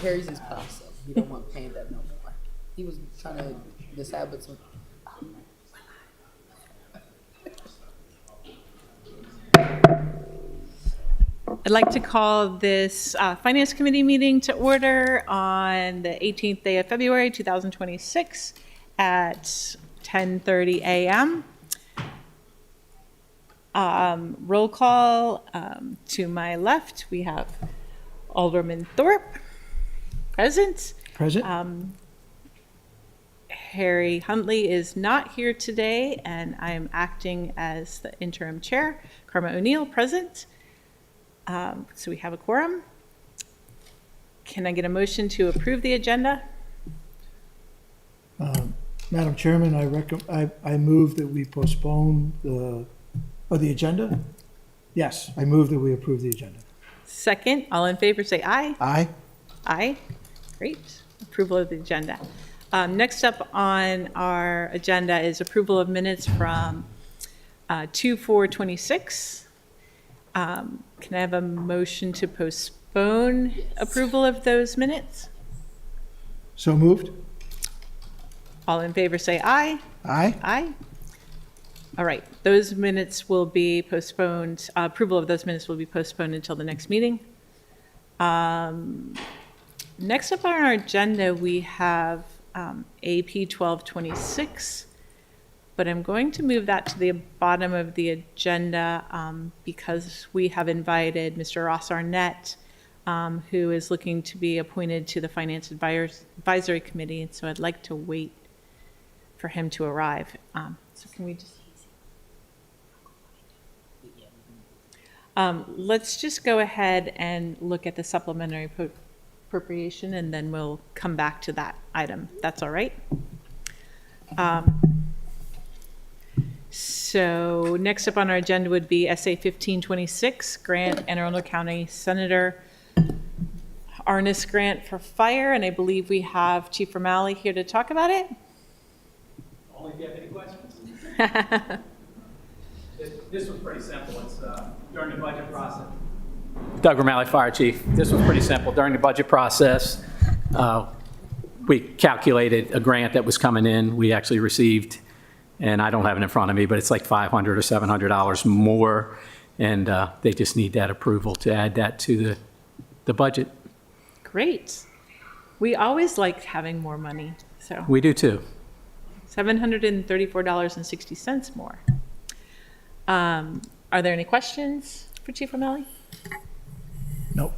Harry's his pasta. He don't want Panda no more. He was trying to decide between. I'd like to call this Finance Committee meeting to order on the 18th day of February, 2026 at 10:30 a.m. Roll call. To my left, we have Alderman Thorpe, present. Present. Harry Huntley is not here today, and I am acting as the interim chair. Karma O'Neill, present. So we have a quorum. Can I get a motion to approve the agenda? Madam Chairman, I move that we postpone the agenda? Yes, I move that we approve the agenda. Second, all in favor say aye. Aye. Aye. Great. Approval of the agenda. Next up on our agenda is approval of minutes from 2/4/26. Can I have a motion to postpone approval of those minutes? So moved? All in favor say aye. Aye. Aye. All right, those minutes will be postponed, approval of those minutes will be postponed until the next meeting. Next up on our agenda, we have AP 1226, but I'm going to move that to the bottom of the agenda because we have invited Mr. Ross Arnett, who is looking to be appointed to the Finance Advisory Committee, and so I'd like to wait for him to arrive. So can we just... let's just go ahead and look at the supplementary appropriation, and then we'll come back to that item. That's all right? So next up on our agenda would be SA 1526, grant Anne Arundel County Senator Arnis grant for fire, and I believe we have Chief Romali here to talk about it. Only if you have any questions. This was pretty simple. It's during the budget process. Doug Romali, Fire Chief. This was pretty simple. During the budget process, we calculated a grant that was coming in. We actually received, and I don't have it in front of me, but it's like $500 or $700 more, and they just need that approval to add that to the budget. Great. We always like having more money, so We do too. $734.60 more. Are there any questions for Chief Romali? Nope.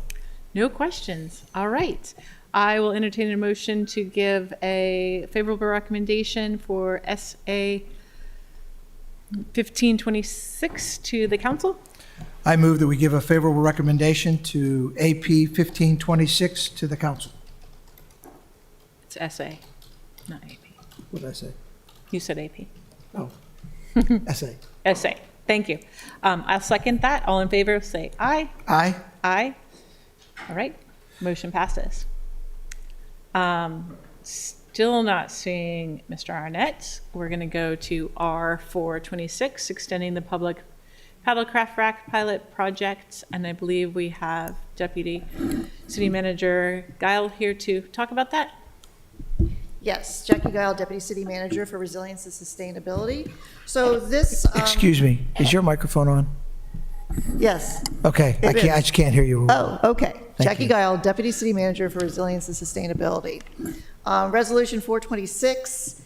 No questions. All right. I will entertain a motion to give a favorable recommendation for SA 1526 to the council. I move that we give a favorable recommendation to AP 1526 to the council. It's SA, not AP. What did I say? You said AP. Oh, SA. SA. Thank you. I'll second that. All in favor, say aye. Aye. Aye. All right. Motion passes. Still not seeing Mr. Arnett. We're going to go to R426, extending the public paddlecraft rack pilot project. And I believe we have Deputy City Manager Guile here to talk about that. Yes, Jackie Guile, Deputy City Manager for Resilience and Sustainability. So this, Excuse me, is your microphone on? yes. Okay, I just can't hear you. Oh, okay. Jackie you. Guile, Deputy City Manager for Resilience and Sustainability. Resolution 426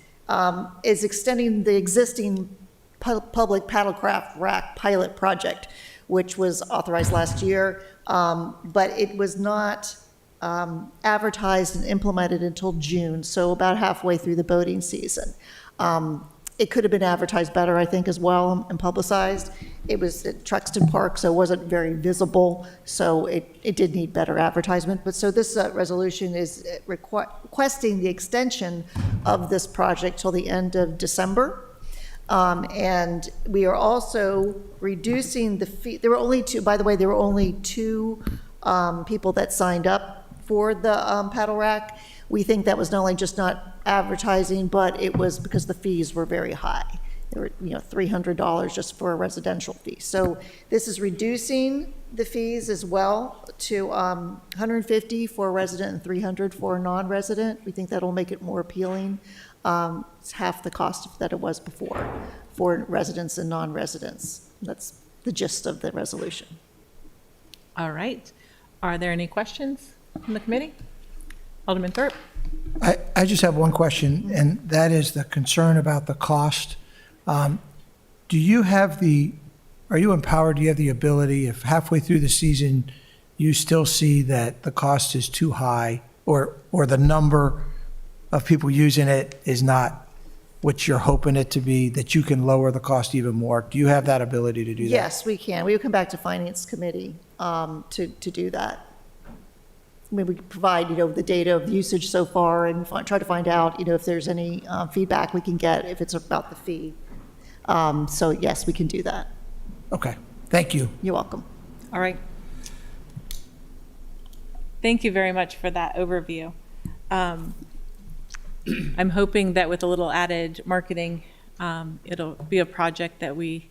is extending the existing public paddlecraft rack pilot project, which was authorized last year, but it was not advertised and implemented until June, so about halfway through the boating season. It could have been advertised better, I think, as well, and publicized. It was at Truxton Park, so it wasn't very visible, so it did need better advertisement. But so this resolution is requesting the extension of this project till the end of December. And we are also reducing the fee. There were only two, by the way, there were only two people that signed up for the paddle rack. We think that was not only just not advertising, but it was because the fees were very high. There were, $300 just for a residential fee. So this is reducing the fees as well to $150 for a resident and $300 for a non-resident. We think that'll make it more appealing. It's half the cost that it was before for residents and non-residents. That's the gist of the resolution. All right. Are there any questions from the committee? Alderman Thorpe? I just have one question, and that is the concern about the cost. Are you empowered, do you have the ability, if halfway through the season, you still see that the cost is too high, or the number of people using it is not what you're hoping it to be, that you can lower the cost even more? Do you have that ability to do that? Yes, we can. We will come back to Finance Committee to do that. I mean, we could provide, the data of usage so far and try to find out, if there's any feedback we can get if it's about the fee. So yes, we can do that. Okay, thank you. You're welcome. All right. Thank you very much for that overview. I'm hoping that with a little added marketing, it'll be a project that we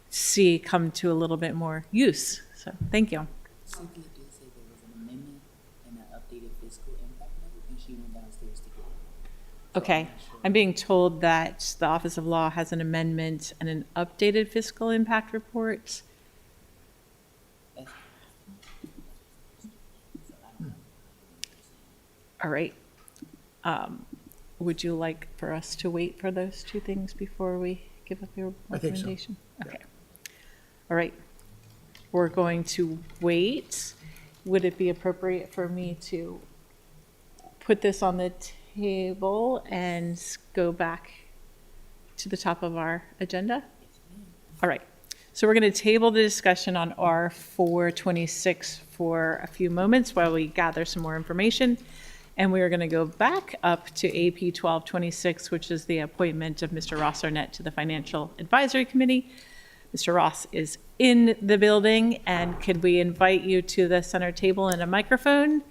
see come to a little bit more use. So thank you. Cynthia did say there was an amendment and an updated fiscal impact note, and she went downstairs to get it. Okay. I'm being told that the Office of Law has an amendment and an updated fiscal impact report. All right. Would you like for us to wait for those two things before we give up your I think so. recommendation? Okay. All right. We're going to wait. Would it be appropriate for me to put this on the table and go back to the top of our agenda? All right. So we're going to table the discussion on R426 for a few moments while we gather some more information. And we are going to go back up to AP 1226, which is the appointment of Mr. Ross Arnett to the Financial Advisory Committee. Mr. Ross is in the building, and could we invite you to the center table and a microphone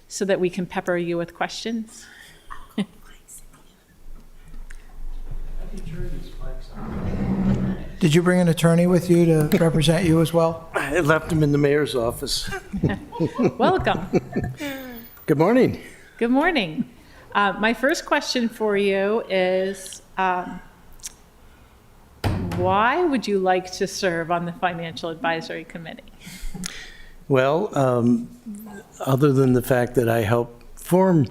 so that we can pepper you with questions? Did you bring an attorney with you to represent you as well? I left him in the mayor's office. Welcome. Good morning. Good morning. My first question for you is, why would you like to serve on the Financial Advisory Committee? Well, other than the fact that I helped form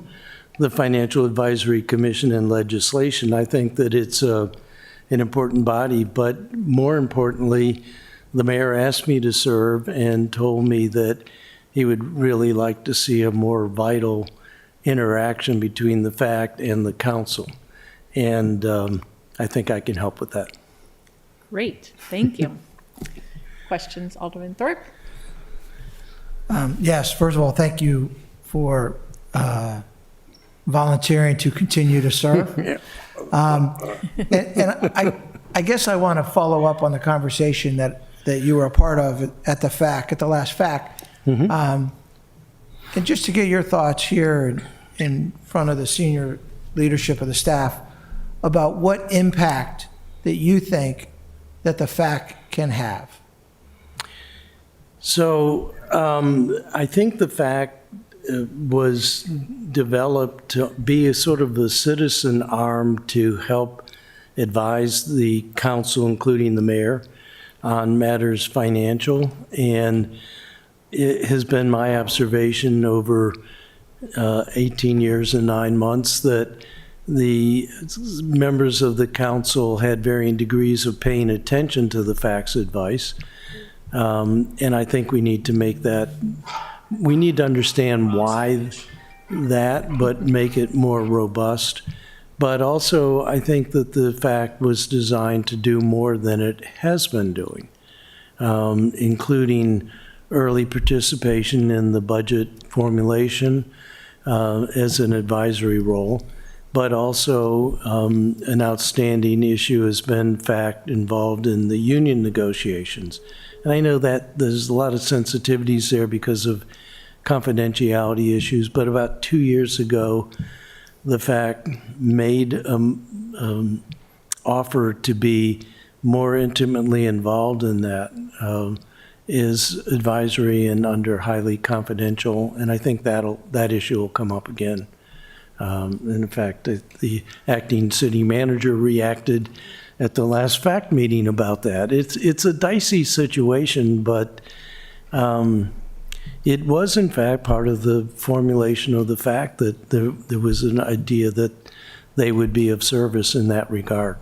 the Financial Advisory Commission and legislation, I think that it's an important body. But more importantly, the mayor asked me to serve and told me that he would really like to see a more vital interaction between the FACT and the council. And I think I can help with that. Great, thank you. Questions, Alderman Thorpe? Yes, first of all, thank you for volunteering to continue to serve. And I guess I want to follow up on the conversation that you were a part of at the last FACT. And just to get your thoughts here in front of the senior leadership of the staff about what impact that you think that the FACT can have. So I think the FACT was developed to be a sort of a citizen arm to help advise the council, including the mayor, on matters financial. And it has been my observation over 18 years and 9 months that the members of the council had varying degrees of paying attention to the FACT's advice. And I think we need to make that, we need to understand why that, but make it more robust. But also, I think that the FACT was designed to do more than it has been doing, including early participation in the budget formulation as an advisory role. But also, an outstanding issue has been FACT involved in the union negotiations. And I know that there's a lot of sensitivities there because of confidentiality issues, but about 2 years ago, the FACT made offer to be more intimately involved in that is advisory and under highly confidential, and I think that issue will come up again. And in fact, the acting city manager reacted at the last FACT meeting about that. It's a dicey situation, but it was in fact part of the formulation of the fact that there was an idea that they would be of service in that regard,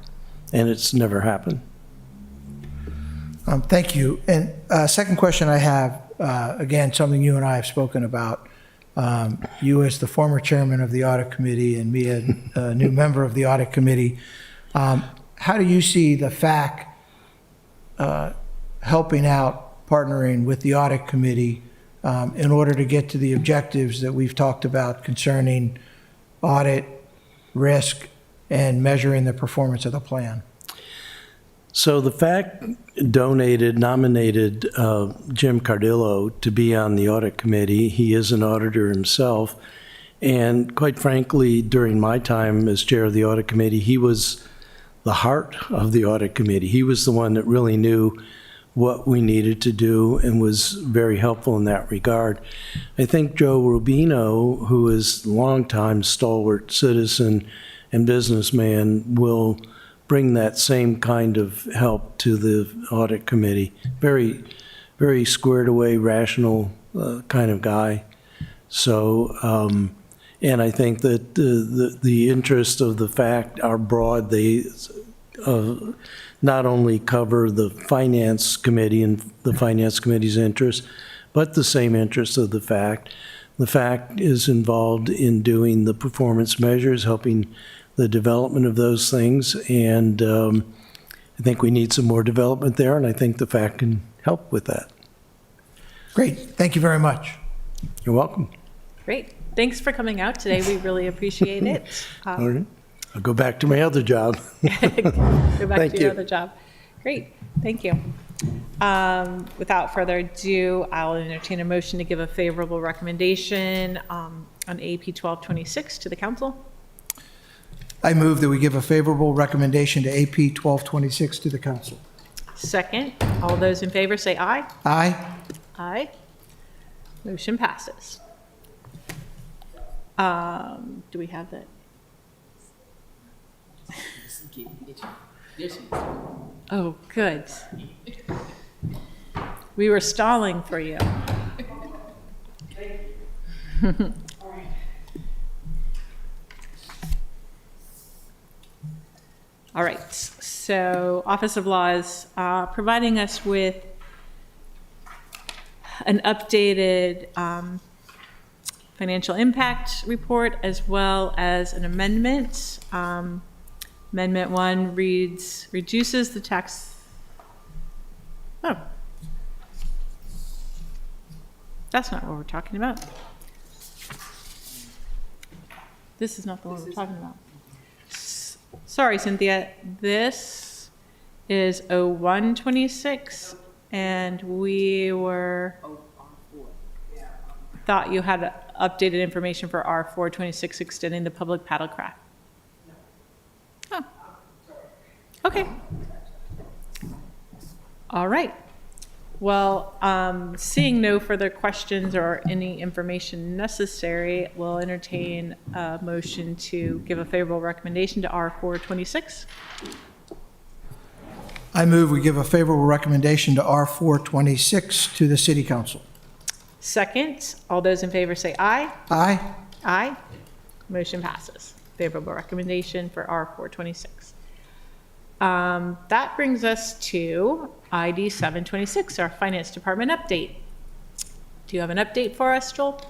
and it's never happened. Thank you. And second question I have, again, something you and I have spoken about. You as the former chairman of the audit committee and me a new member of the audit committee. How do you see the FAC helping out, partnering with the audit committee in order to get to the objectives that we've talked about concerning audit, risk, and measuring the performance of the plan? So the FAC nominated Jim Cardillo to be on the audit committee. He is an auditor himself. And quite frankly, during my time as chair of the audit committee, he was the heart of the audit committee. He was the one that really knew what we needed to do and was very helpful in that regard. I think Joe Rubino, who is a longtime stalwart citizen and businessman, will bring that same kind of help to the audit committee. Very, very squared away, rational kind of guy. So, and I think that the interests of the FAC are broad. They not only cover the finance committee and the finance committee's interests, but the same interests of the FAC. The FAC is involved in doing the performance measures, helping the development of those things, and I think we need some more development there, and I think the FAC can help with that. Great. Thank you very much. You're welcome. Great. Thanks for coming out today. We really appreciate it. All right. I'll go back to my other job. Go back Thank to your you. other job. Great. Thank you. Without further ado, I'll entertain a motion to give a favorable recommendation on AP 1226 to the council. I move that we give a favorable recommendation to AP 1226 to the council. Second, all those in favor say aye. Aye. Aye. Motion passes. Do we have that? There she is. Oh, good. We were stalling for you. All right, so Office of Law is providing us with an updated financial impact report as well as an amendment. Amendment 1 reads, reduces the tax. Oh. That's not what we're talking about. This is not the one we're talking about. Sorry, Cynthia. This is 0126, and we were thought you had updated information for R426 extending the public paddlecraft. Oh. Okay. All right. Well, seeing no further questions or any information necessary, we'll entertain a motion to give a favorable recommendation to R426. I move we give a favorable recommendation to R426 to the city council. Second, all those in favor say aye. Aye. Aye. Motion passes. Favorable recommendation for R426. That brings us to ID 726, our Finance Department update. Do you have an update for us, Joel?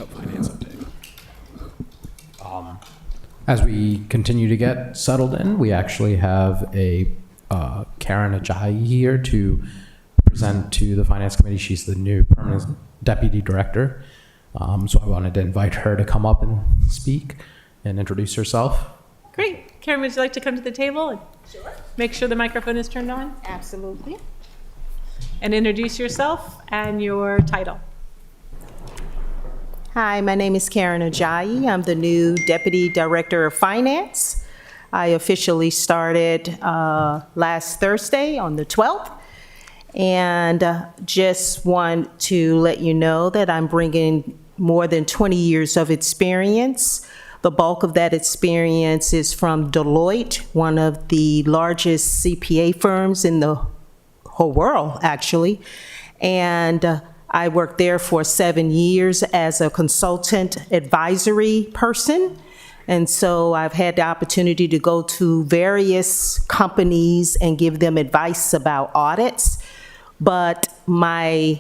Finance update. As we continue to get settled in, we actually have a Karen Ajayi here to present to the Finance Committee. She's the new permanent Deputy Director. So I wanted to invite her to come up and speak and introduce herself. Great. Karen, would you like to come to the table? And make sure the microphone is turned on. Absolutely. And introduce yourself and your title. Hi, my name is Karen Ajayi. I'm the new Deputy Director of Finance. I officially started last Thursday on the 12th. And just want to let you know that I'm bringing more than 20 years of experience. The bulk of that experience is from Deloitte, one of the largest CPA firms in the whole world, actually. And I worked there for 7 years as a consultant advisory person. And so I've had the opportunity to go to various companies and give them advice about audits. But my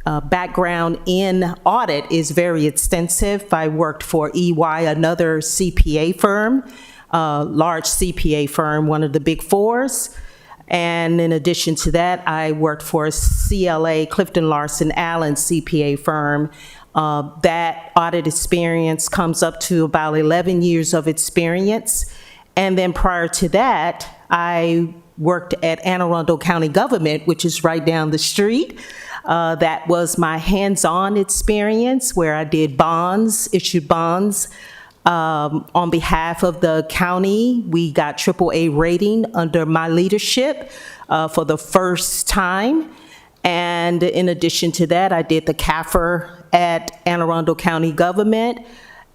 background in audit is very extensive. I worked for EY, another CPA firm, large CPA firm, one of the big fours. And in addition to that, I worked for CLA, Clifton Larson Allen CPA firm. That audit experience comes up to about 11 years of experience. And then prior to that, I worked at Anne Arundel County Government, which is right down the street. That was my hands-on experience where I did bonds, issued bonds on behalf of the county. We got AAA rating under my leadership for the first time. And in addition to that, I did the CAFR at Anne Arundel County Government,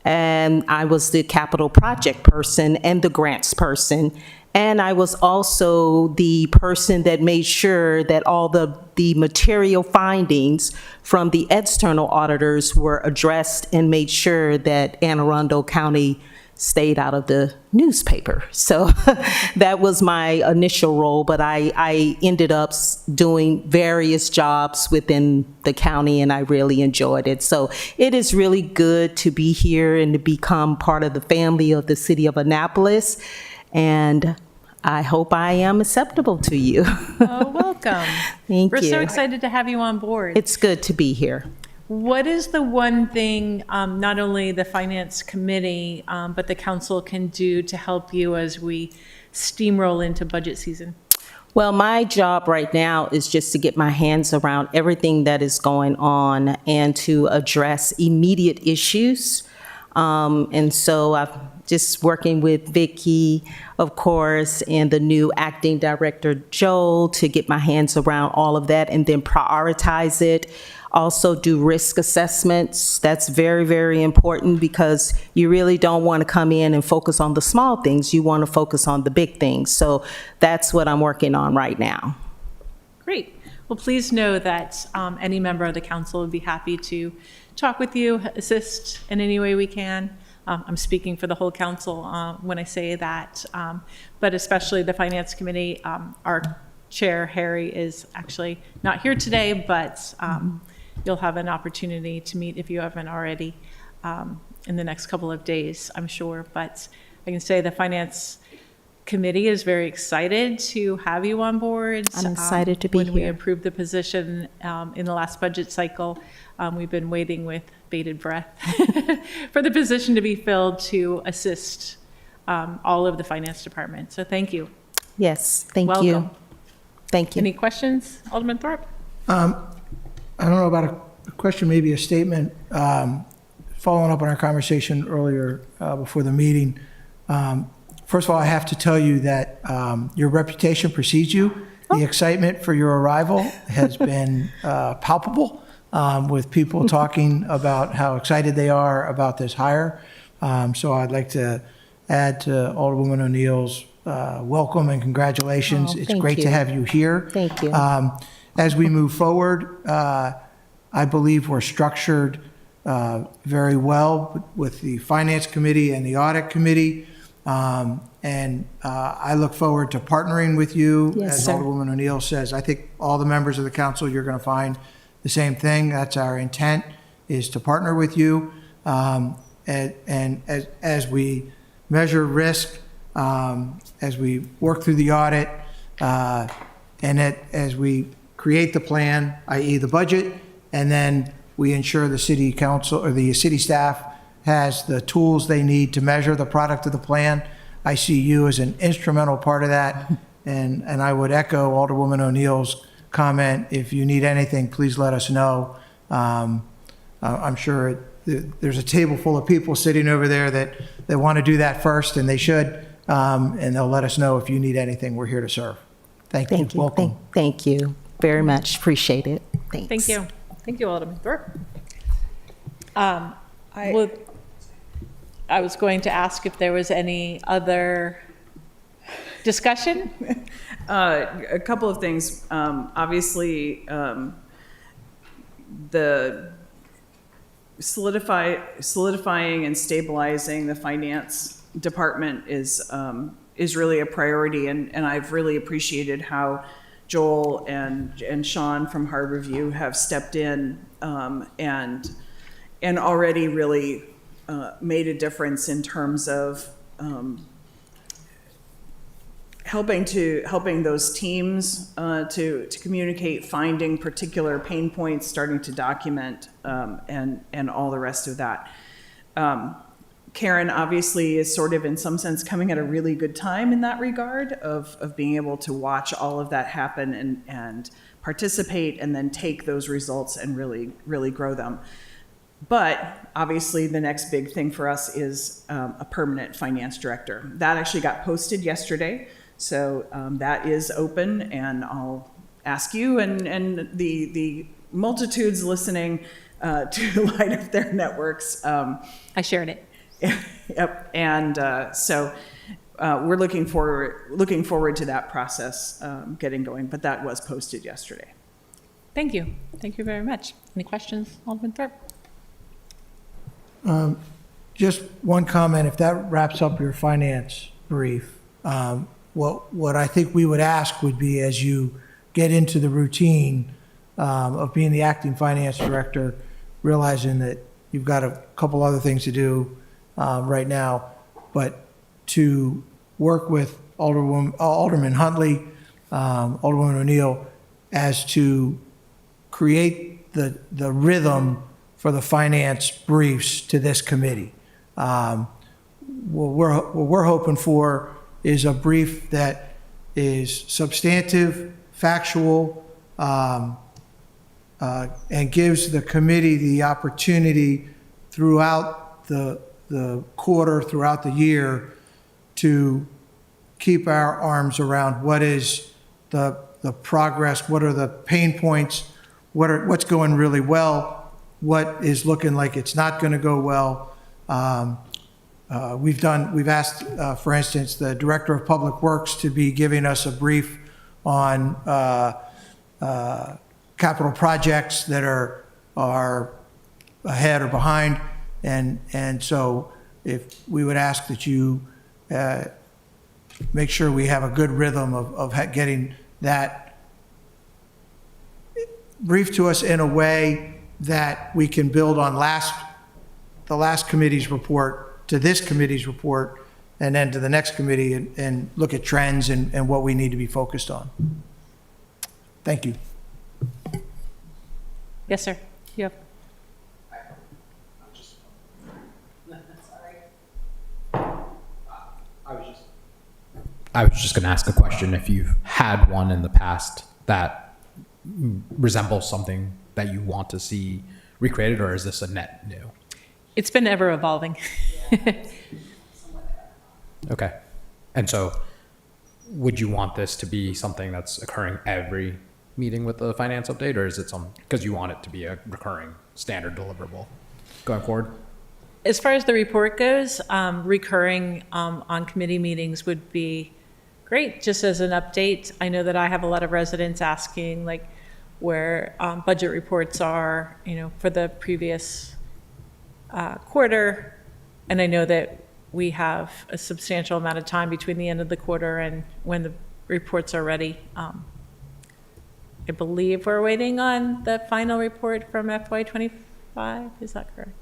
and I was the capital project person and the grants person. And I was also the person that made sure that all the material findings from the external auditors were addressed and made sure that Anne Arundel County stayed out of the newspaper. So that was my initial role, but I ended up doing various jobs within the county, and I really enjoyed it. So it is really good to be here and to become part of the family of the city of Annapolis, and I hope I am acceptable to you. Oh, welcome. Thank We're you. so excited to have you on board. It's good to be here. What is the one thing, not only the Finance Committee, but the council can do to help you as we steamroll into budget season? Well, my job right now is just to get my hands around everything that is going on and to address immediate issues. And so I'm just working with Vicki, of course, and the new acting director, Joel, to get my hands around all of that and then prioritize it. Also do risk assessments. That's very, very important because you really don't want to come in and focus on the small things. You want to focus on the big things. So that's what I'm working on right now. Great. Well, please know that any member of the council would be happy to talk with you, assist in any way we can. I'm speaking for the whole council when I say that, but especially the Finance Committee. Our chair, Harry, is actually not here today, but you'll have an opportunity to meet if you haven't already in the next couple of days, I'm sure. But I can say the Finance Committee is very excited to have you on board. I'm excited to be When we here. approved the position in the last budget cycle, we've been waiting with bated breath for the position to be filled to assist all of the finance department. So thank you. Yes, thank Welcome. you. Thank you. Any questions, Alderman Thorpe? I don't know about a question, maybe a statement, following up on our conversation earlier before the meeting. First of all, I have to tell you that your reputation precedes you. The excitement for your arrival has been palpable, with people talking about how excited they are about this hire. So I'd like to add to Alderwoman O'Neill's welcome and congratulations. Oh, It's thank great you. to have you here. Thank you. As we move forward, I believe we're structured very well with the Finance Committee and the Audit Committee. And I look forward to partnering with you. Yes, As sir. Alderwoman O'Neill says, I think all the members of the council, you're going to find the same thing. That's our intent, is to partner with you. And as we measure risk, as we work through the audit, and as we create the plan, i.e. the budget, and then we ensure the city council or the city staff has the tools they need to measure the product of the plan. I see you as an instrumental part of that, and I would echo Alderwoman O'Neill's comment. If you need anything, please let us know. I'm sure there's a table full of people sitting over there that want to do that first, and they should. And they'll let us know if you need anything. We're here to serve. Thank you. Thank you. Welcome. Thank you very much. Appreciate it. Thanks. Thank you. Thank you, Alderman Thorpe. I was going to ask if there was any other discussion. A couple of things. Obviously, the solidifying and stabilizing the finance department is really a priority, and I've really appreciated how Joel and Sean from Harborview have stepped in and already really made a difference in terms of helping those teams to communicate, finding particular pain points, starting to document, and all the rest of that. Karen obviously is sort of in some sense coming at a really good time in that regard of being able to watch all of that happen and participate and then take those results and really grow them. But obviously the next big thing for us is a permanent finance director. That actually got posted yesterday. So that is open, and I'll ask you and the multitudes listening to light up their networks. I shared it. Yep, and so we're looking forward to that process getting going. But that was posted yesterday. Thank you. Thank you very much. Any questions, Alderman Thorpe? Just one comment, if that wraps up your finance brief, what I think we would ask would be, as you get into the routine of being the acting finance director, realizing that you've got a couple other things to do right now, but to work with Alderman Huntley, Alderwoman O'Neill, as to create the rhythm for the finance briefs to this committee. What we're hoping for is a brief that is substantive, factual, and gives the committee the opportunity throughout the quarter, throughout the year, to keep our arms around what is the progress, what are the pain points, what's going really well, what is looking like it's not going to go well. We've asked, for instance, the Director of Public Works to be giving us a brief on capital projects that are ahead or behind. And so if we would ask that you make sure we have a good rhythm of getting that brief to us in a way that we can build on the last committee's report to this committee's report, and then to the next committee, and look at trends and what we need to be focused on. Thank you. Yes, sir. You have. I was just going to ask a question if you've had one in the past that resembles something that you want to see recreated, or is this a net new? It's been ever evolving. Okay. And so would you want this to be something that's occurring every meeting with the finance update, or is it because you want it to be a recurring standard deliverable going forward? As far as the report goes, recurring on committee meetings would be great, just as an update. I know that I have a lot of residents asking like where budget reports are, for the previous quarter. And I know that we have a substantial amount of time between the end of the quarter and when the reports are ready. I believe we're waiting on the final report from FY25. Is that correct?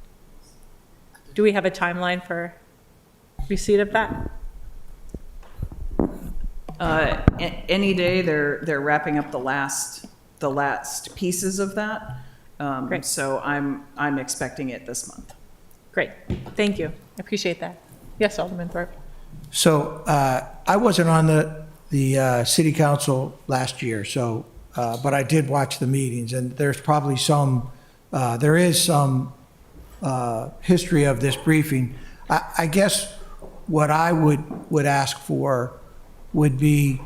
Do we have a timeline for receipt of that? Any day they're wrapping up the last pieces of that. Great. So I'm expecting it this month. Great. Thank you. I appreciate that. Yes, Alderman Thorpe. So I wasn't on the city council last year, so but I did watch the meetings, and there's probably there is some history of this briefing. I guess what I would ask for would be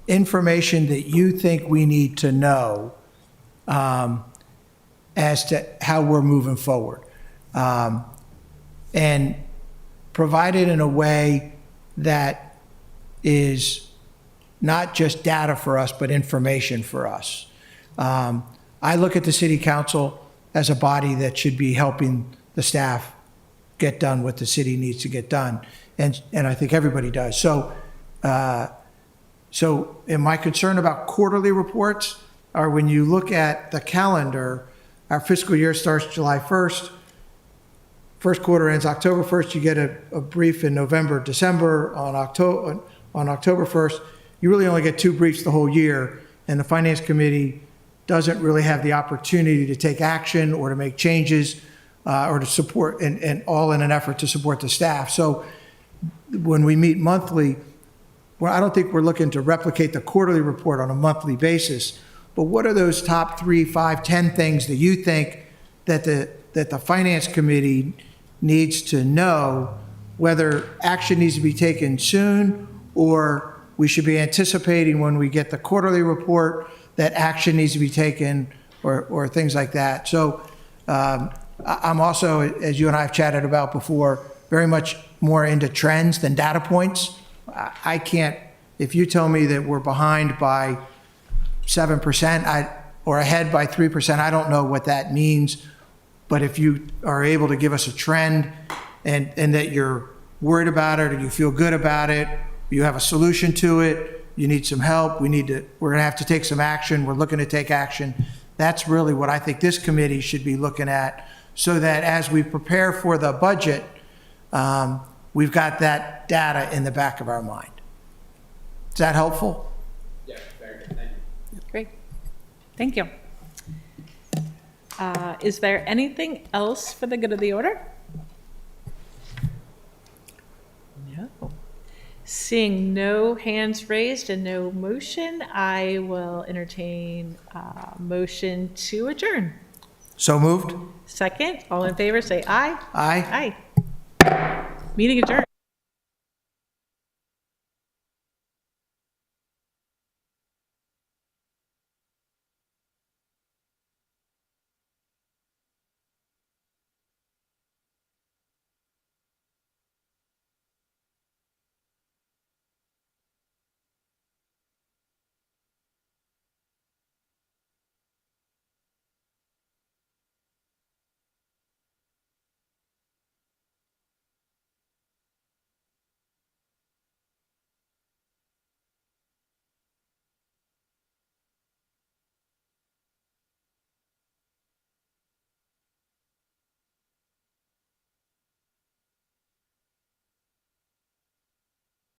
information that you think we need to know as to how we're moving forward. And provide it in a way that is not just data for us, but information for us. I look at the city council as a body that should be helping the staff get done what the city needs to get done. And I think everybody does. So my concern about quarterly reports are when you look at the calendar, our fiscal year starts July 1st. First quarter ends October 1st. You get a brief in November, December, on October 1st. You really only get 2 briefs the whole year, and the Finance Committee doesn't really have the opportunity to take action or to make changes or to support, and all in an effort to support the staff. So when we meet monthly, well, I don't think we're looking to replicate the quarterly report on a monthly basis, but what are those top 3, 5, 10 things that you think that the Finance Committee needs to know, whether action needs to be taken soon, or we should be anticipating when we get the quarterly report that action needs to be taken, or things like that. So I'm also, as you and I have chatted about before, very much more into trends than data points. I can't, if you tell me that we're behind by 7% or ahead by 3%, I don't know what that means. But if you are able to give us a trend and that you're worried about it, or you feel good about it, you have a solution to it, you need some help, we're gonna have to take some action, we're looking to take action. That's really what I think this committee should be looking at, so that as we prepare for the budget, we've got that data in the back of our mind. Is that helpful? Yeah, very good, thank you. Great. Thank you. Is there anything else for the good of the order? No. Seeing no hands raised and no motion, I will entertain a motion to adjourn. So moved? Second, all in favor, say aye. Aye. Aye. Meeting adjourned.